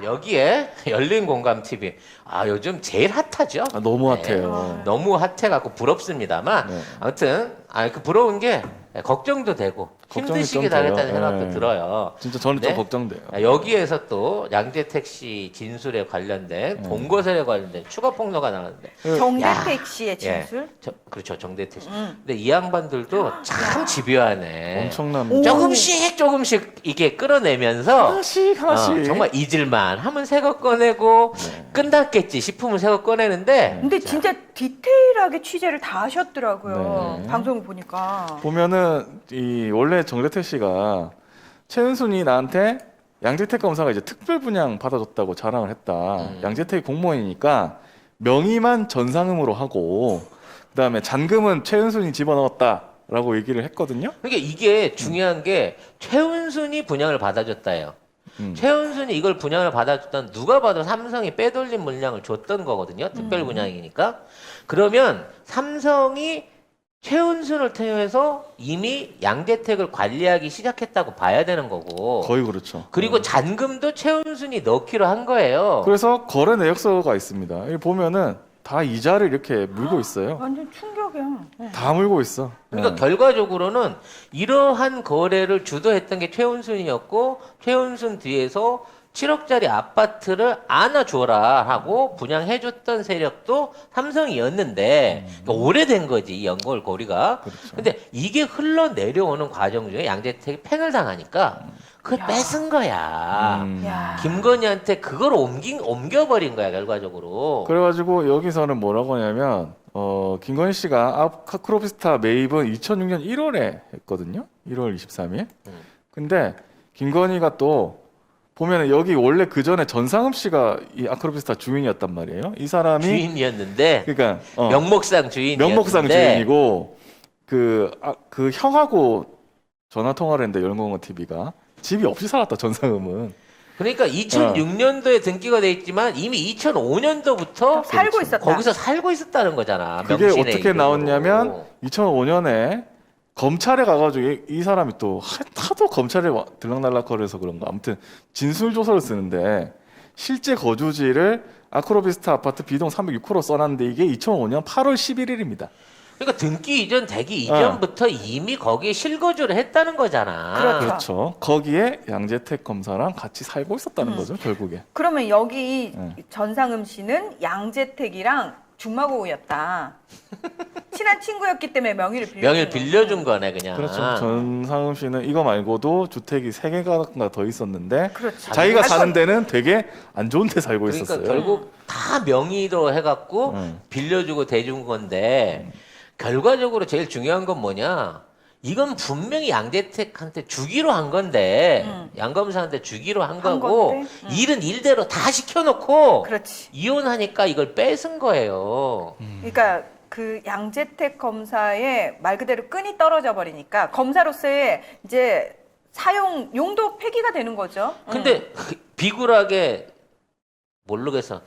여기에 열린 공감 TV. 요즘 제일 핫하죠? 너무 핫해요. 너무 핫해갖고 부럽습니다만 네. 아무튼 그 부러운 게 걱정도 되고 걱정이 힘드시게 좀 돼요. 당했다는 생각도 네. 들어요. 진짜 저는 네? 좀 걱정돼요. 여기에서 또 양재택 씨 진술에 관련된 동거세에 관련된 추가 폭로가 나왔는데 정대택 씨의 진술? 그렇죠, 정대택 씨. 근데 이 양반들도 참 집요하네. 엄청납니다. 조금씩 이게 끌어내면서 하나씩. 정말 잊을만 하면 새 거 꺼내고 끝났겠지 싶으면 새 거 꺼내는데 근데 진짜 디테일하게 취재를 다 하셨더라고요. 네. 방송을 보니까. 보면은 원래 정대택 씨가 최은순이 나한테 양재택 검사가 이제 특별 분양 받아줬다고 자랑을 했다. 양재택 공무원이니까 명의만 전상음으로 하고 그다음에 잔금은 최은순이 집어넣었다라고 얘기를 했거든요. 그러니까 이게 중요한 게 최은순이 분양을 받아줬다예요. 최은순이 이걸 분양을 받아줬던 누가 봐도 삼성이 빼돌린 물량을 줬던 거거든요. 특별 분양이니까. 그러면 삼성이 최은순을 통해서 이미 양재택을 관리하기 시작했다고 봐야 되는 거고. 거의 그렇죠. 그리고 잔금도 최은순이 넣기로 한 거예요. 그래서 거래 내역서가 있습니다. 여기 보면은 다 이자를 이렇게 물고 있어요. 완전 충격이야. 네. 다 물고 있어. 그러니까 결과적으로는 이러한 거래를 주도했던 게 최은순이었고 최은순 뒤에서 7억짜리 아파트를 안아줘라 하고 분양해줬던 세력도 삼성이었는데 그러니까 오래된 거지 이 연골고리가. 그렇죠. 근데 이게 흘러내려오는 과정 중에 양재택이 팽을 당하니까 그걸 뺏은 거야. 야. 김건희한테 그걸 옮겨버린 거야 결과적으로. 그래가지고 여기서는 뭐라고 하냐면 김건희 씨가 아크로비스타 매입은 2006년 1월에 했거든요. 1월 23일. 근데 김건희가 또 보면은 여기 원래 그 전에 전상흠 씨가 이 아크로비스타 주인이었단 말이에요. 이 사람이 주인이었는데 그러니까 명목상 주인이었는데 명목상 주인이고 그 형하고 전화 통화를 했는데 열공원 TV가 집이 없이 살았다 전상흠은. 그러니까 2006년도에 등기가 돼 있지만 이미 2005년도부터 살고 있었다. 거기서 살고 있었다는 거잖아. 그게 명신의 어떻게 이름으로. 나왔냐면 2005년에 검찰에 가가지고 이 사람이 또 하도 검찰에 들락날락거려서 그런가 아무튼 진술 조서를 쓰는데 실제 거주지를 아크로비스타 아파트 B동 306호로 써놨는데 이게 2005년 8월 11일입니다. 그러니까 등기 이전 되기 이전부터 이미 거기에 실거주를 했다는 거잖아. 그렇죠. 그렇죠. 거기에 양재택 검사랑 같이 살고 있었다는 거죠 결국에. 그러면 여기 전상흠 씨는 양재택이랑 중마고우였다. 친한 친구였기 때문에 명의를 빌려준 거네 그냥. 그렇죠. 전상흠 씨는 이거 말고도 주택이 3개가 더 있었는데 그렇죠. 자기가 사는 데는 되게 안 좋은 데 살고 그러니까 있었어요. 결국 다 명의로 해갖고 빌려주고 대준 건데 결과적으로 제일 중요한 건 뭐냐? 이건 분명히 양재택한테 주기로 한 건데 양검사한테 주기로 한 거고 건데? 일은 일대로 다 시켜놓고 그렇지. 이혼하니까 이걸 뺏은 거예요. 그러니까 그 양재택 검사의 말 그대로 끈이 떨어져 버리니까 검사로서의 이제 사용 용도 폐기가 되는 거죠. 근데 비굴하게 모르겠어.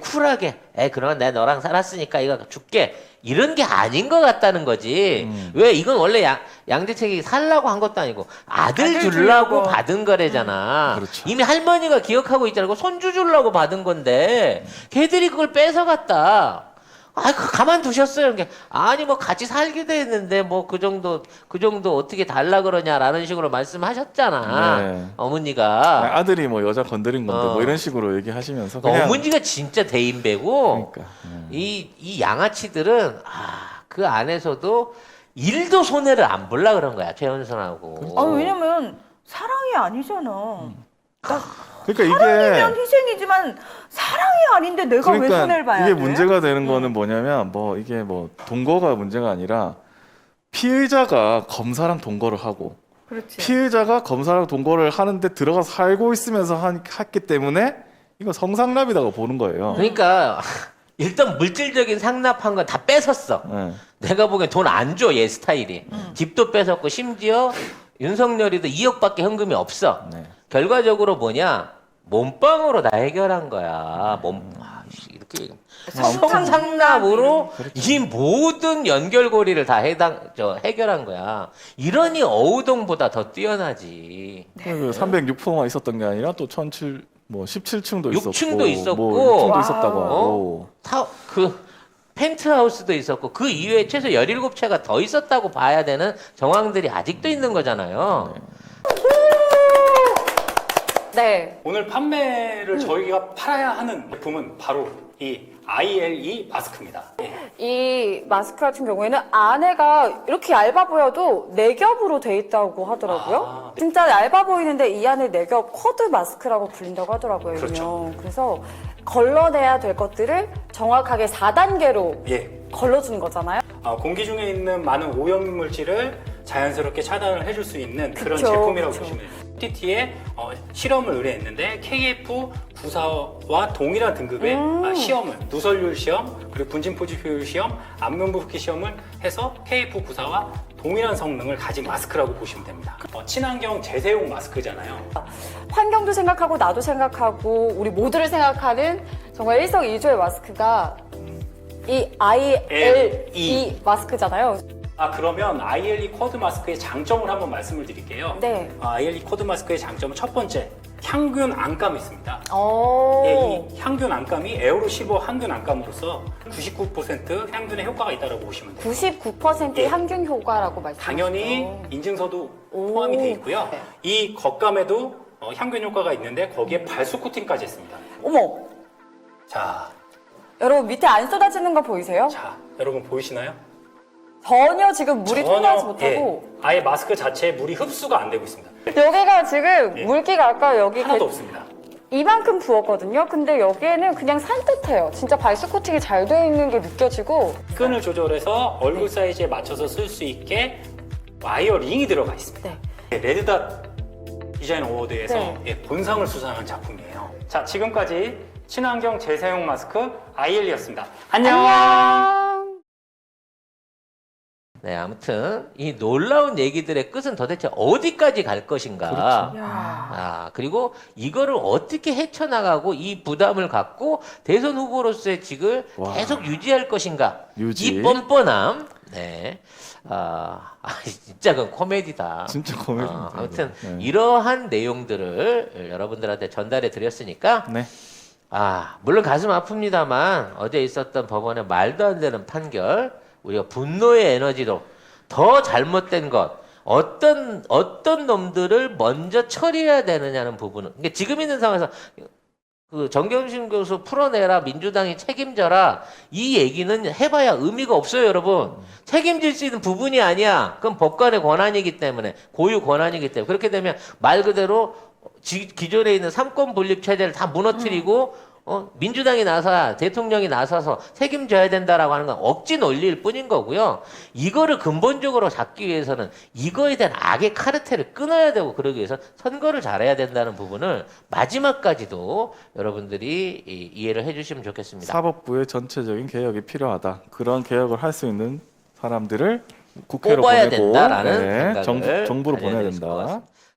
쿨하게. 그러면 내가 너랑 살았으니까 이거 줄게. 이런 게 아닌 것 같다는 거지. 왜 이건 원래 양재택이 살라고 한 것도 아니고 아들 주려고 주려고. 받은 거래잖아. 그렇죠. 이미 할머니가 기억하고 있잖아. 손주 주려고 받은 건데 걔들이 그걸 뺏어갔다. 가만두셨어요. 아니 뭐 같이 살기도 했는데 뭐 그 정도 어떻게 달라 그러냐라는 식으로 말씀하셨잖아. 네. 어머니가. 아들이 뭐 여자 건드린 건데 뭐 이런 식으로 얘기하시면서 그냥 어머니가 진짜 대인배고 그러니까. 이 양아치들은 그 안에서도 일도 손해를 안 볼라 그런 거야 최은순하고. 왜냐면 사랑이 아니잖아. 그러니까 사랑이면 이게 희생이지만 사랑이 아닌데 내가 왜 손해를 봐야 이게 돼? 문제가 되는 거는 뭐냐면 이게 동거가 문제가 아니라 피의자가 검사랑 동거를 하고 그렇지. 피의자가 검사랑 동거를 하는데 들어가서 살고 있으면서 했기 때문에 이거 성상납이라고 보는 거예요. 그러니까 일단 물질적인 상납한 건 다 뺏었어. 네. 내가 보기엔 돈 안 줘 얘 스타일이. 집도 뺏었고 심지어 윤석열이도 2억밖에 현금이 없어. 네. 결과적으로 뭐냐? 몸빵으로 다 해결한 거야. 이렇게 성상납으로 이 모든 연결고리를 다 해결한 거야. 이러니 어우동보다 더 뛰어나지. 306%만 있었던 게 아니라 또 뭐 17층도 6층도 있었고, 뭐 6층도 와우. 있었다고 하고. 그 펜트하우스도 있었고 그 이외에 최소 17채가 더 있었다고 봐야 되는 정황들이 아직도 있는 거잖아요. 네. 오늘 판매를 저희가 팔아야 하는 제품은 바로 이 ILE 마스크입니다. 예. 이 마스크 같은 경우에는 안에가 이렇게 얇아 보여도 4겹으로 돼 있다고 하더라고요. 아, 네. 진짜 얇아 보이는데 이 안에 4겹 쿼드 마스크라고 불린다고 하더라고요. 그렇죠. 일명. 그래서 걸러내야 될 것들을 정확하게 4단계로 예. 걸러주는 거잖아요. 공기 중에 있는 많은 오염 물질을 자연스럽게 차단을 해줄 수 있는 그런 그쵸, 제품이라고 그쵸. 보시면 돼요. TT에 실험을 의뢰했는데 KF94와 동일한 등급의 시험을 누설률 시험 그리고 분진 포집 효율 시험, 안면부 흡기 시험을 해서 KF94와 동일한 성능을 가진 마스크라고 보시면 됩니다. 친환경 재사용 마스크잖아요. 환경도 생각하고 나도 생각하고 우리 모두를 생각하는 정말 일석이조의 마스크가 이 ILE 마스크잖아요. 그러면 ILE 쿼드 마스크의 장점을 한번 말씀을 드릴게요. 네. ILE 쿼드 마스크의 장점은 첫 번째, 향균 안감이 있습니다. 오. 예, 이 향균 안감이 에어로 15 향균 안감으로서 99% 향균의 효과가 있다고 보시면 돼요. 99%의 예. 향균 효과라고 말씀하셨죠. 당연히 인증서도 오. 포함이 되어 있고요. 네. 이 겉감에도 향균 효과가 있는데 거기에 발수 코팅까지 했습니다. 어머, 자, 여러분 밑에 안 쏟아지는 거 보이세요? 여러분 보이시나요? 전혀 지금 물이 통하지 못하고 예, 아예 마스크 자체에 물이 흡수가 안 되고 있습니다. 여기가 지금 예. 물기가 아까 여기 하나도 없습니다. 이만큼 부었거든요. 근데 여기에는 그냥 산뜻해요. 진짜 발수 코팅이 잘 되어 있는 게 느껴지고 끈을 조절해서 얼굴 네. 사이즈에 맞춰서 쓸 수 있게 와이어 링이 들어가 있습니다. 네. 레드닷 디자인 어워드에서 네. 본상을 수상한 작품이에요. 자, 지금까지 친환경 재사용 마스크 IL이었습니다. 안녕. 네, 아무튼 이 놀라운 얘기들의 끝은 도대체 어디까지 갈 것인가. 그리고 이거를 어떻게 헤쳐나가고 이 부담을 갖고 대선 후보로서의 직을 와. 계속 유지할 것인가. 유지. 이 뻔뻔함. 네. 진짜 그건 코미디다. 진짜 코미디입니다. 아무튼 이거. 네. 이러한 내용들을 여러분들한테 전달해 드렸으니까 네. 물론 가슴 아픕니다만 어제 있었던 법원의 말도 안 되는 판결, 우리가 분노의 에너지로 더 잘못된 것, 어떤 놈들을 먼저 처리해야 되느냐는 부분은, 그러니까 지금 있는 상황에서 그 정경심 교수 풀어내라, 민주당이 책임져라, 이 얘기는 해봐야 의미가 없어요, 여러분. 책임질 수 있는 부분이 아니야. 그건 법관의 권한이기 때문에, 고유 권한이기 때문에. 그렇게 되면 말 그대로 기존에 있는 삼권 분립 체제를 다 무너뜨리고 민주당이 나서야, 대통령이 나서서 책임져야 된다라고 하는 건 억지 논리일 뿐인 거고요. 이거를 근본적으로 잡기 위해서는 이거에 대한 악의 카르텔을 끊어야 되고, 그러기 위해서 선거를 잘해야 된다는 부분을 마지막까지도 여러분들이 이해를 해주시면 좋겠습니다. 사법부의 전체적인 개혁이 필요하다. 그런 개혁을 할 수 있는 사람들을 국회로 뽑아야 보내고 된다라는 생각을 정부로 보내야 가져야 될것 된다. 같습니다.